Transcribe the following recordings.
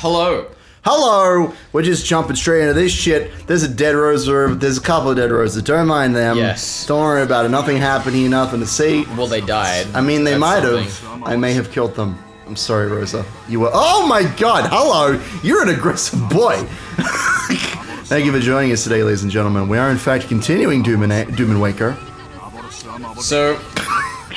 Hello. Hello! We're just jumping straight into this shit. There's a dead Rosa. There's a couple of dead Rosas. Don't mind them. Yes. Don't worry about it. Nothing happened here. Nothing to see. Well, they died. I mean, they That's might something. have. I may have killed them. I'm sorry, Rosa. You were. Oh my god! Hello! You're an aggressive boy. Thank you for joining us today, ladies and gentlemen. We are in fact continuing Doomineko. So,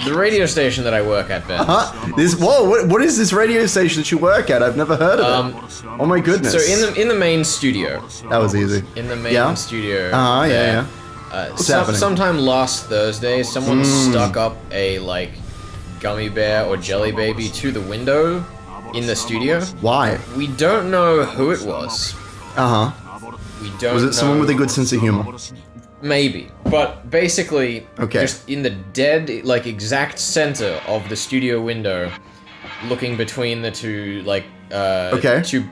the radio station that I work at, Ben. Whoa! What is this radio station that you work at? I've never heard of it. Oh my goodness! So in the main studio. That was easy. In the main studio. Yeah. What's happening? Sometime last Thursday, someone stuck up a gummy bear or jelly baby to the window in the studio. Why? We don't know who it was. We don't. Was it someone with a good sense of humor? Maybe, but basically, okay. Just in the dead, exact center of the studio window, looking between the two,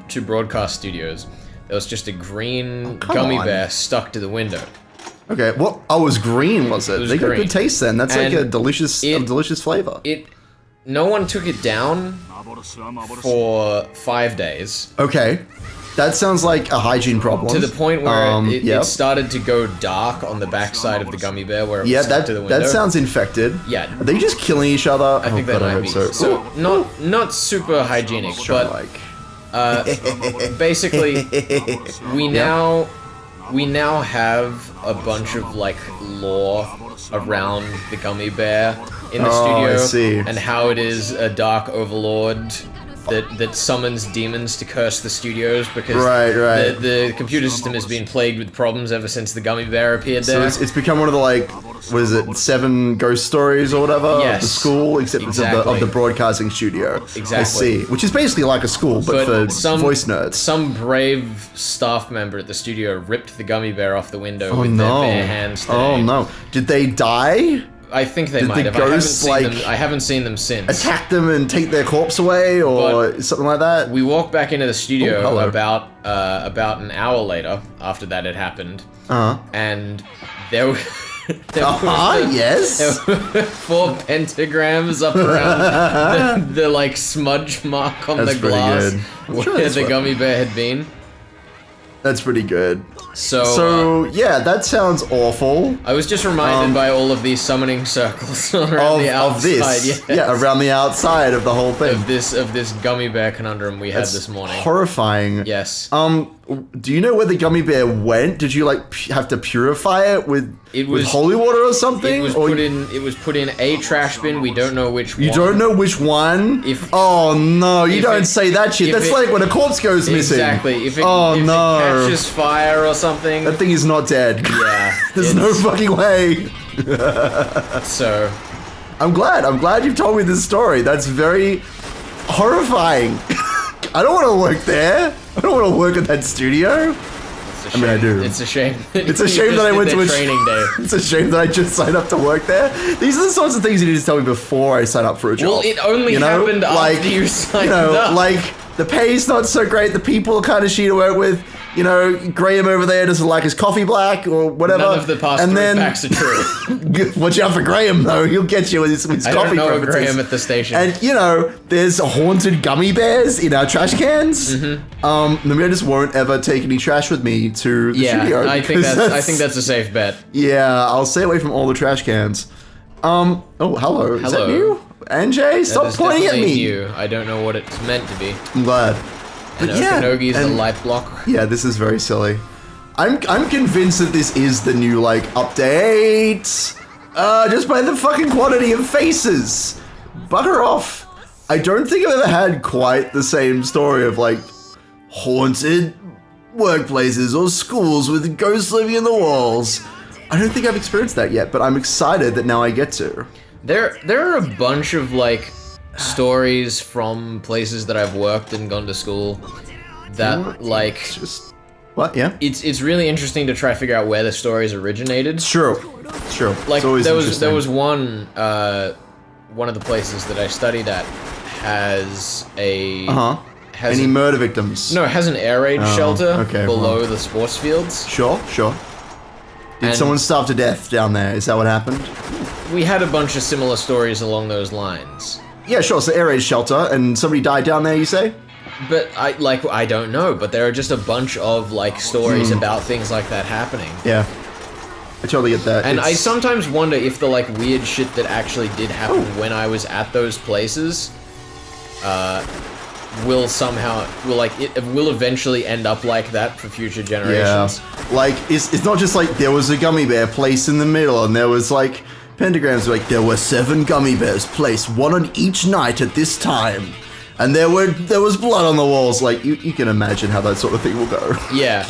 two broadcast studios, there was just a green gummy bear stuck to the window. Okay, well, it was green, was it? It was they got green. good taste then. That's And like a delicious flavor. No one took it down for 5 days. Okay. That sounds like a hygiene problem. To the point where it started to go dark on the backside of the gummy bear where it was stuck to the window. That sounds infected. Yeah. Are they just killing each other? I think they might be. So not super hygienic, but basically we now have a bunch of lore around the gummy bear in the studio, I see. And how it is a dark overlord that summons demons to curse the studios because the computer system has been plagued with problems ever since the gummy bear appeared there. So it's become one of the what is it, 7 ghost stories or whatever? Yes. Of the school, except it's of the broadcasting studio. Exactly. I see. Which is basically like a school, but for voice nerds. Some brave staff member at the studio ripped the gummy bear off the window with their bare hands today. Oh no. Did they die? I think they might have. I haven't seen them since. Attack them and take their corpse away, or something like that. We walked back into the studio about an hour later after that had happened, and there were. There were 4 pentagrams up around the smudge mark on the glass where the gummy bear had been. That's pretty good. So yeah, that sounds awful. I was just reminded by all of these summoning circles around the outside. Of this, yeah, around the outside of the whole thing. Of this gummy bear conundrum we had this morning. Horrifying. Yes. Do you know where the gummy bear went? Did you have to purify it with holy water or something? It was put in a trash bin. We don't know which one. You don't know which one? Oh no, you don't say that shit. That's like when a corpse goes missing. Exactly. If it catches fire or something. That thing is not dead. Yeah. There's no fucking way. So I'm glad you've told me this story. That's very horrifying. I don't want to work there. I don't want to work at that studio. I mean, I do. It's a shame. It's a shame that I went to a training day. It's a shame that I just signed up to work there. These are the sorts of things you need to tell me before I sign up for a job. Well, it only happened after you signed up. The pay's not so great. The people are kind of shitty to work with. Graham over there doesn't like his coffee black or whatever. None of the past 3 facts are true. Watch out for Graham, though. He'll get you with his coffee preferences. I don't know Graham at the station. And, there's haunted gummy bears in our trash cans. Maybe I just won't ever take any trash with me to the studio. I think that's a safe bet. Yeah, I'll stay away from all the trash cans. Oh, hello. Is that you? NJ, stop pointing at me. You. I don't know what it's meant to be. I'm glad. But Okanogi's the light block. Yeah, this is very silly. I'm convinced that this is the new update. Just by the fucking quantity of faces. Bugger off. I don't think I've ever had quite the same story of haunted workplaces or schools with ghosts living in the walls. I don't think I've experienced that yet, but I'm excited that now I get to. There are a bunch of stories from places that I've worked and gone to school that what? Yeah. It's really interesting to try to figure out where the stories originated. It's true. There was one of the places that I studied at has a any murder victims? No, it has an air raid shelter below the sports fields. Sure. Did someone starve to death down there? Is that what happened? We had a bunch of similar stories along those lines. Yeah, sure. So air raid shelter, and somebody died down there, you say? But I don't know, but there are just a bunch of like stories about things like that happening. Yeah. I totally get that. And I sometimes wonder if the like weird shit that actually did happen when I was at those places will eventually end up like that for future generations. Yeah. Like it's not just like there was a gummy bear placed in the middle and there was like pentagrams like there were 7 gummy bears placed, one on each night at this time. And there was blood on the walls. Like you can imagine how that sort of thing will go. Yeah.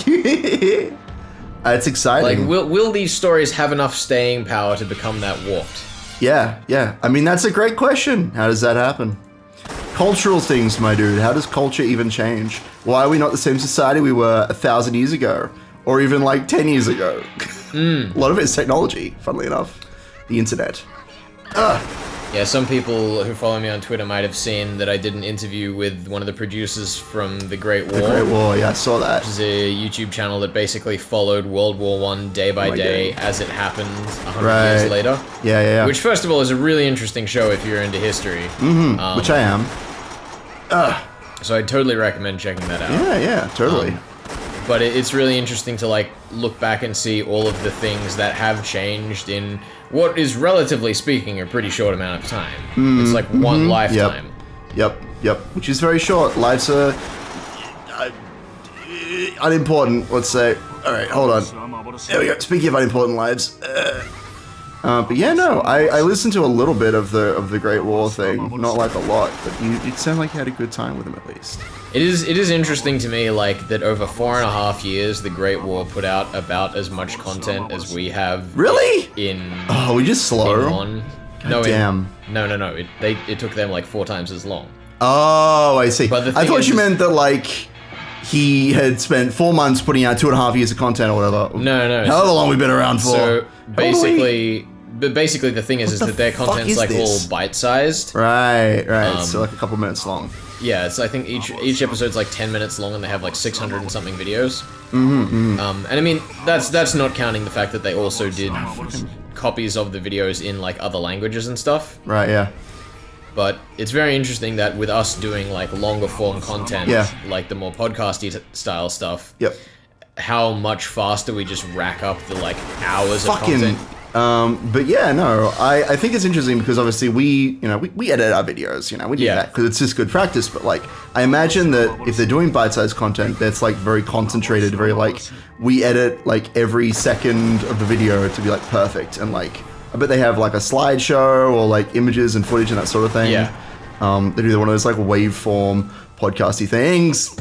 It's exciting. Like, will these stories have enough staying power to become that warped? Yeah. I mean, that's a great question. How does that happen? Cultural things, my dude. How does culture even change? Why are we not the same society we were 1,000 years ago? Or even like 10 years ago? A lot of it is technology, funnily enough. The internet. Yeah, some people who follow me on Twitter might have seen that I did an interview with one of the producers from The Great War. The Great War, yeah, I saw that. Which is a YouTube channel that basically followed World War I day by day as it happened 100 years later. Yeah. Which, first of all, is a really interesting show if you're into history. Which I am. So I totally recommend checking that out. Yeah, totally. But it's really interesting to like look back and see all of the things that have changed in what is, relatively speaking, a pretty short amount of time. It's like one lifetime. Yep. Which is very short. Lives are unimportant, let's say. Alright, hold on. There we go. Speaking of unimportant lives. But yeah, no, I listened to a little bit of the Great War thing. Not like a lot, but it sounded like you had a good time with them at least. It is interesting to me, like, that over 4.5 years, the Great War put out about as much content as we have. Really? Oh, we just slow? No, damn. No. It took them like 4 times as long. Oh, I see. But I thought you meant that, like, he had spent 4 months putting out 2.5 years of content or whatever. No. However long we've been around for. So, basically the thing is that their content's like all bite-sized. Right. So like a couple minutes long. Yeah, so I think each episode's like 10 minutes long and they have like 600 and something videos. And I mean, that's not counting the fact that they also did copies of the videos in like other languages and stuff. Right, yeah. But it's very interesting that with us doing like longer form content, like the more podcasty style stuff, how much faster we just rack up the like hours of content. But yeah, no, I think it's interesting because obviously we edit our videos, we do that because it's just good practice. But like, I imagine that if they're doing bite-sized content, that's like very concentrated, very like, we edit like every second of the video to be like perfect. And like, I bet they have like a slideshow or like images and footage and that sort of thing. Yeah. They do one of those like waveform podcasty things.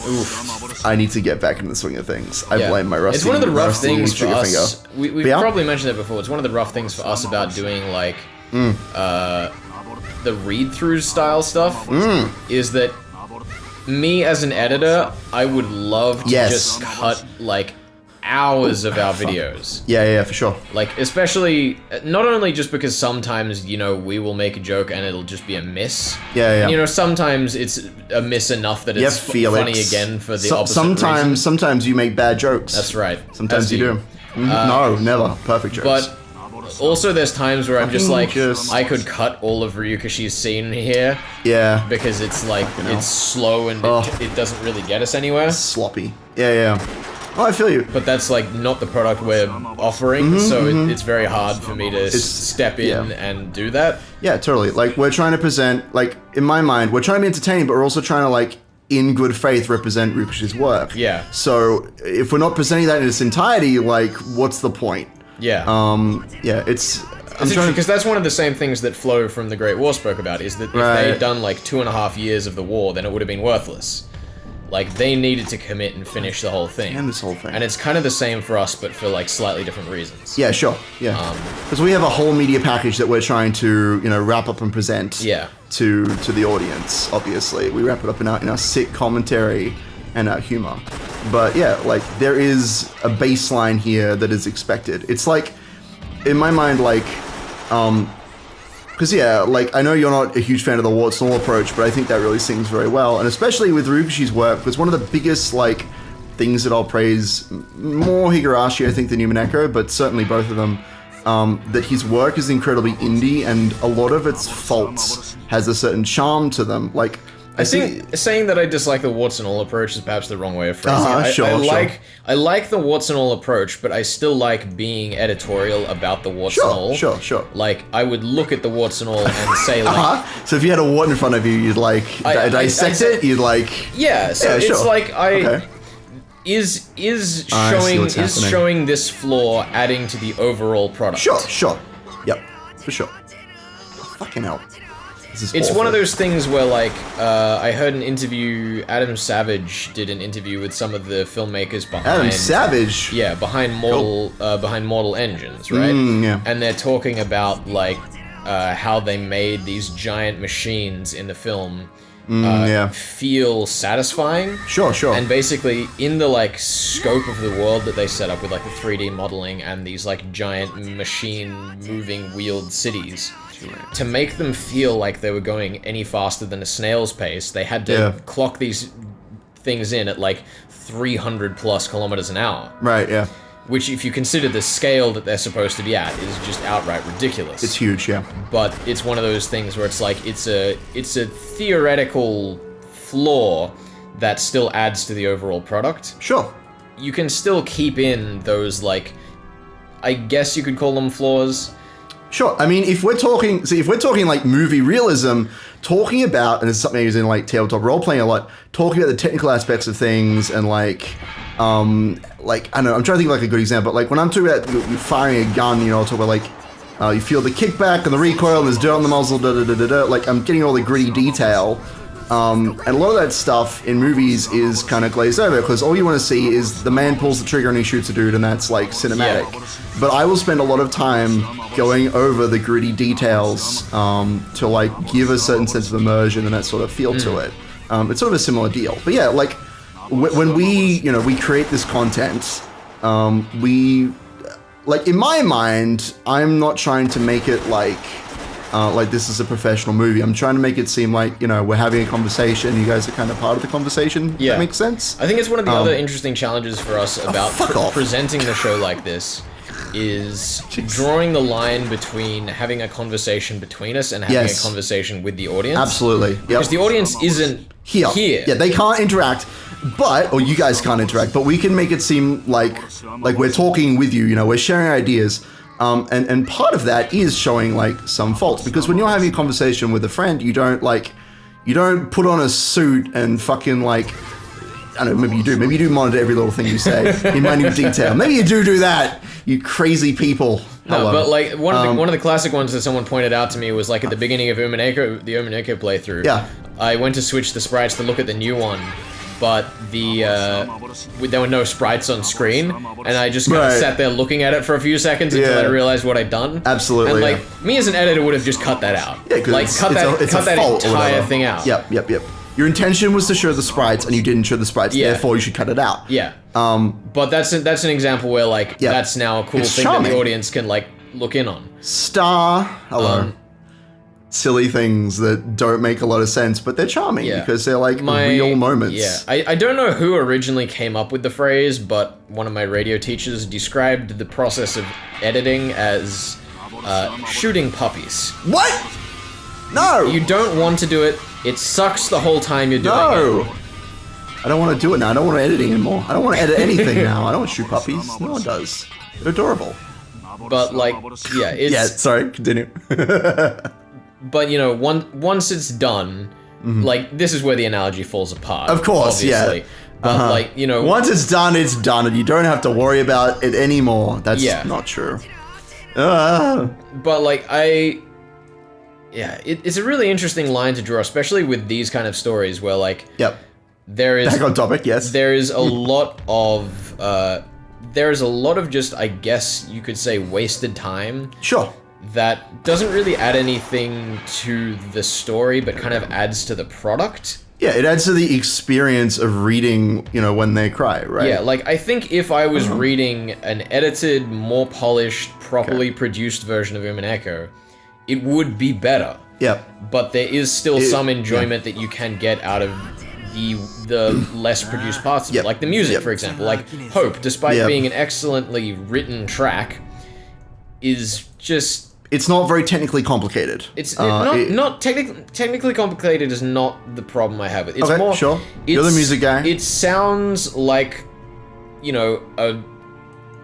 Oof. I need to get back into the swing of things. I blame my rusty. It's one of the rough things for us. Finger. We've probably mentioned it before. It's one of the rough things for us about doing like the read-through style stuff is that me as an editor, I would love to just cut like hours of our videos. Yeah, for sure. Like, especially, not only just because sometimes, we will make a joke and it'll just be a miss. Yeah. And, sometimes it's a miss enough that it's funny again for the opposite reason. Sometimes you make bad jokes. That's right. Sometimes you do. No, never. Perfect jokes. But also there's times where I'm just like, I could cut all of Ryukashi's scene here. Yeah. Because it's like, it's slow and it doesn't really get us anywhere. Sloppy. Yeah. Oh, I feel you. But that's like not the product we're offering, so it's very hard for me to step in and do that. Yeah, totally. Like, we're trying to present, like, in my mind, we're trying to be entertaining, but we're also trying to, like, in good faith represent Ryukashi's work. Yeah. So, if we're not presenting that in its entirety, like, what's the point? Yeah. It's interesting, because that's one of the same things that Flo from The Great War spoke about, is that if they'd done, like, 2.5 years of the war, then it would have been worthless. Like, they needed to commit and finish the whole thing. And this whole thing. And it's kind of the same for us, but for, like, slightly different reasons. Yeah, sure. Yeah. Because we have a whole media package that we're trying to, wrap up and present to the audience, obviously. We wrap it up in our sick commentary and our humor. But, yeah, like, there is a baseline here that is expected. It's like, in my mind, like, because, like, I know you're not a huge fan of the warts and all approach, but I think that really sings very well. And especially with Ryukashi's work, because one of the biggest, like, things that I'll praise, more Higurashi, I think, than DOOMineko, but certainly both of them, that his work is incredibly indie, and a lot of its faults has a certain charm to them. Like, I think saying that I dislike the warts and all approach is perhaps the wrong way of phrasing it. I like the warts and all approach, but I still like being editorial about the warts and all. Sure. Like, I would look at the warts and all and say, like... So if you had a wart in front of you, you'd, like, dissect it? You'd, like... Yeah, so it's like, Is showing this flaw adding to the overall product? Sure. Yep, for sure. Fucking hell. It's one of those things where, like, I heard an interview. Adam Savage did an interview with some of the filmmakers behind. Adam Savage. Yeah, behind Mortal Engines, right? Yeah. And they're talking about like how they made these giant machines in the film feel satisfying. Sure. And basically, in the like scope of the world that they set up with like the 3D modeling and these like giant machine moving wheeled cities. To make them feel like they were going any faster than a snail's pace, they had to clock these things in at like 300 plus kilometers an hour. Right, yeah. Which, if you consider the scale that they're supposed to be at, is just outright ridiculous. It's huge, yeah. But it's one of those things where it's like, it's a theoretical flaw that still adds to the overall product. Sure. You can still keep in those, like, I guess you could call them flaws. Sure. I mean, if we're talking like movie realism, talking about, and it's something I use in like tabletop role playing a lot, talking about the technical aspects of things and like I don't know, I'm trying to think of like a good example. Like when I'm talking about firing a gun, you know, I'll talk about like you feel the kickback and the recoil and there's dirt on the muzzle, like I'm getting all the gritty detail. And a lot of that stuff in movies is kind of glazed over because all you want to see is the man pulls the trigger and he shoots a dude and that's like cinematic. Yeah. But I will spend a lot of time going over the gritty details to like give a certain sense of immersion and that sort of feel to it. It's sort of a similar deal. But yeah, like when we create this content, we like in my mind, I'm not trying to make it like this is a professional movie. I'm trying to make it seem like, you know, we're having a conversation. You guys are kind of part of the conversation. Yeah. That makes sense? I think it's one of the other interesting challenges for us about presenting the show like this is drawing the line between having a conversation between us and having a conversation with the audience. Absolutely. Yep. Because the audience isn't here. Yeah, they can't interact. Or you guys can't interact, but we can make it seem like we're talking with you, you know, we're sharing ideas. And part of that is showing like some faults because when you're having a conversation with a friend, you don't put on a suit and fucking like, I don't know, maybe you do monitor every little thing you say in minute detail. Maybe you do that, you crazy people. No, but like one of the classic ones that someone pointed out to me was like at the beginning of the DOOMineko playthrough. Yeah. I went to switch the sprites to look at the new one. But there were no sprites on screen, and I just kind of sat there looking at it for a few seconds until I realized what I'd done. Absolutely. And like me as an editor would have just cut that out. Yeah, because like cut that entire thing out. Yep. Your intention was to show the sprites, and you didn't show the sprites. Yeah. Therefore, you should cut it out. Yeah. But that's an example where like that's now a cool thing that the audience can like look in on. Silly things that don't make a lot of sense, but they're charming because they're like real moments. Yeah, I don't know who originally came up with the phrase, but one of my radio teachers described the process of editing as shooting puppies. What? No! You don't want to do it. It sucks the whole time you're doing it. I don't want to do it now. I don't want to edit anymore. I don't want to edit anything now. I don't want to shoot puppies. No one does. They're adorable. But like, yeah, it's... Yeah, sorry, continue. But, you know, once it's done, like, this is where the analogy falls apart. Of course, obviously. But, like, you know... Once it's done, and you don't have to worry about it anymore. That's not true. But, like, it's a really interesting line to draw, especially with these kind of stories where, like... Yep. There is... Back on topic, yes. There is a lot of... there's a lot of just, I guess you could say, wasted time. Sure. That doesn't really add anything to the story, but kind of adds to the product. Yeah, it adds to the experience of reading, you know, when they cry, right? Yeah, like, I think if I was reading an edited, more polished, properly produced version of DOOMineko, it would be better. Yeah. But there is still some enjoyment that you can get out of the less produced parts of it. Like the music, for example. Like, Hope, despite being an excellently written track, is just... it's not very technically complicated. It's not technically complicated is not the problem I have with it. It's okay, more, sure. You're the music guy. It sounds like, you know,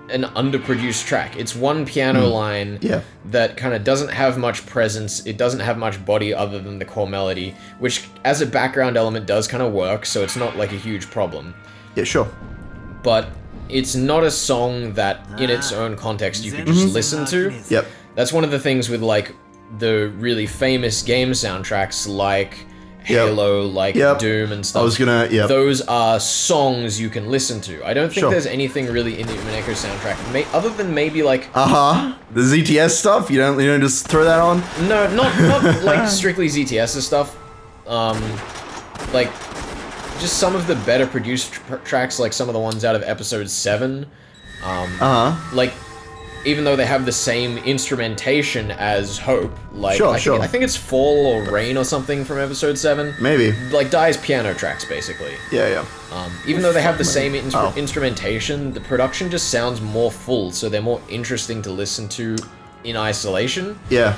an underproduced track. It's one piano line that kind of doesn't have much presence. It doesn't have much body other than the core melody, which as a background element does kind of work, so it's not like a huge problem. Yeah, sure. But it's not a song that in its own context you could just listen to. Yep. That's one of the things with like the really famous game soundtracks like Halo, like Doom and stuff. I was gonna, Those are songs you can listen to. I don't think there's anything really in the UMineko soundtrack, other than maybe like... the ZTS stuff? You don't just throw that on? No, not like strictly ZTS's stuff. Like, just some of the better produced tracks, like some of the ones out of episode 7. Like, even though they have the same instrumentation as Hope, like I think it's Fall or Rain or something from episode 7. Maybe. Like Dai's piano tracks, basically. Yeah. Even though they have the same instrumentation, the production just sounds more full, so they're more interesting to listen to in isolation. Yeah.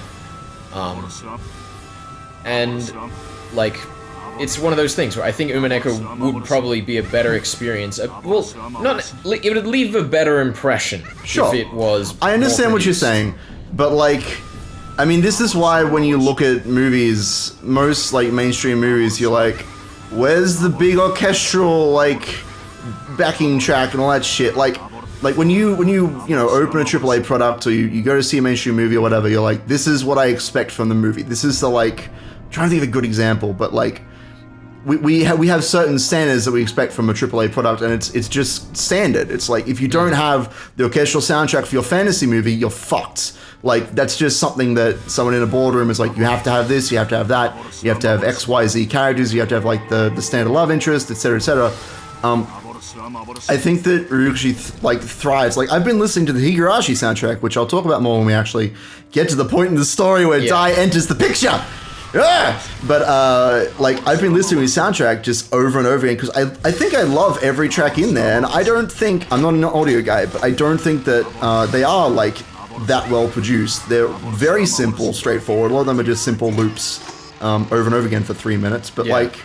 And like, it's one of those things where I think UMineko would probably be a better experience. It would leave a better impression if it was. I understand what you're saying, but like, I mean, this is why when you look at movies, most like mainstream movies, you're like, where's the big orchestral like backing track and all that shit? Like when you open a AAA product or you go to see a mainstream movie or whatever, you're like, this is what I expect from the movie. This is the like, I'm trying to think of a good example, but like. We have certain standards that we expect from a AAA product, and it's just standard. It's like, if you don't have the orchestral soundtrack for your fantasy movie, you're fucked. Like, that's just something that someone in a boardroom is like, you have to have this, you have to have that, you have to have X, Y, Z characters, you have to have like the standard love interest, etc., etc. I think that Ryukishi thrives. Like, I've been listening to the Higurashi soundtrack, which I'll talk about more when we actually get to the point in the story where Dai enters the picture. But like, I've been listening to his soundtrack just over and over again because I think I love every track in there, and I don't think, I'm not an audio guy, but I don't think that they are like that well produced. They're very simple, straightforward. A lot of them are just simple loops over and over again for 3 minutes, but like,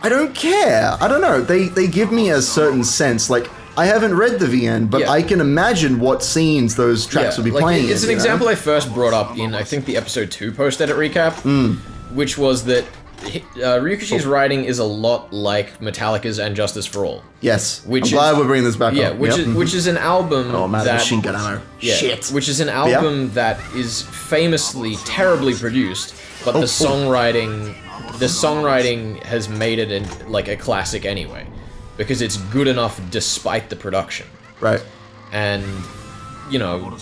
I don't care. I don't know. They give me a certain sense. Like, I haven't read the VN, but I can imagine what scenes those tracks would be playing. It's an example I first brought up in, I think, the episode 2 post-edit recap, which was that Ryukishi's writing is a lot like Metallica's And Justice for All. Yes, I'm glad we're bringing this back up. Which is an album machine gun ammo. Shit. Which is an album that is famously terribly produced, but the songwriting has made it like a classic anyway. Because it's good enough despite the production. Right. And, you know,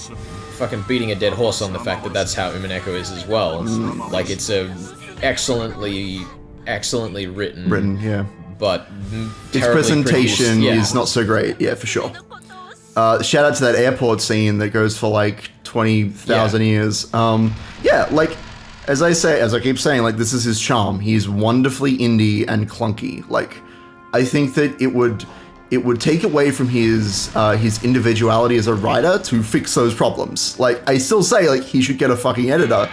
fucking beating a dead horse on the fact that that's how UMineko is as well. Like, it's a excellently written. But its presentation is not so great. Yeah, for sure. Shout out to that airport scene that goes for like 20,000 years. Like, as I keep saying, like, this is his charm. He's wonderfully indie and clunky. Like, I think that it would take away from his individuality as a writer to fix those problems. Like, I still say, like, he should get a fucking editor,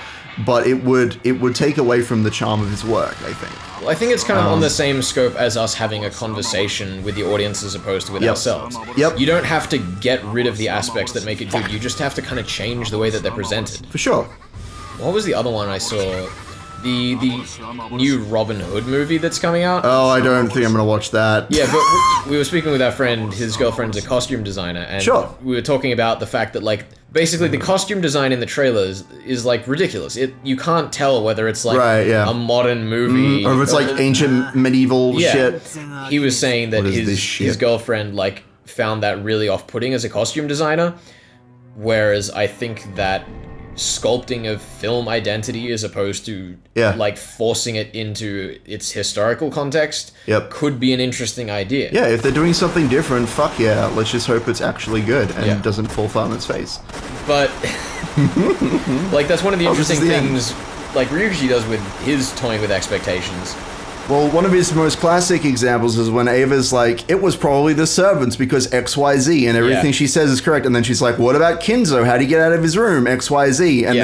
but it would take away from the charm of his work, I think. Well, I think it's kind of on the same scope as us having a conversation with the audience as opposed to with ourselves. You don't have to get rid of the aspects that make it good, you just have to kind of change the way that they're presented. For sure. What was the other one I saw? The new Robin Hood movie that's coming out. Oh, I don't think I'm gonna watch that. Yeah, but we were speaking with our friend, his girlfriend's a costume designer, and we were talking about the fact that, like, basically the costume design in the trailers is like ridiculous. You can't tell whether it's like a modern movie or if it's like ancient medieval shit. He was saying that his girlfriend like found that really off-putting as a costume designer, whereas I think that sculpting of film identity as opposed to like forcing it into its historical context could be an interesting idea. Yeah, if they're doing something different, fuck yeah, let's just hope it's actually good and doesn't fall flat on its face. But like, that's one of the interesting things like Ryukishi does with his toying with expectations, Well, one of his most classic examples is when Ava's like, it was probably the servants because XYZ, and everything she says is correct. And then she's like, what about Kinzo? How'd he get out of his room? XYZ. And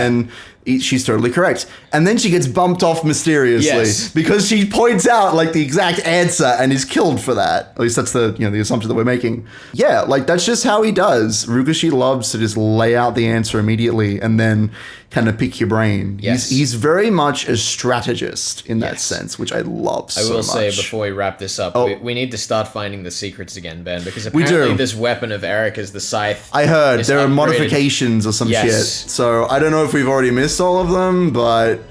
then she's totally correct. And then she gets bumped off mysteriously because she points out like the exact answer and is killed for that. At least that's the, you know, the assumption that we're making. Yeah, like that's just how he does. Rugashi loves to just lay out the answer immediately and then kind of pick your brain. He's very much a strategist in that sense, which I love so much. I will say before we wrap this up, we need to start finding the secrets again, Ben, because apparently this weapon of Erica's, the scythe. I heard there are modifications or some shit. So I don't know if we've already missed all of them, but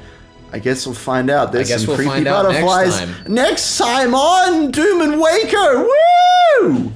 I guess we'll find out. There's some creepy butterflies. Next time on DOOMineko. Woo!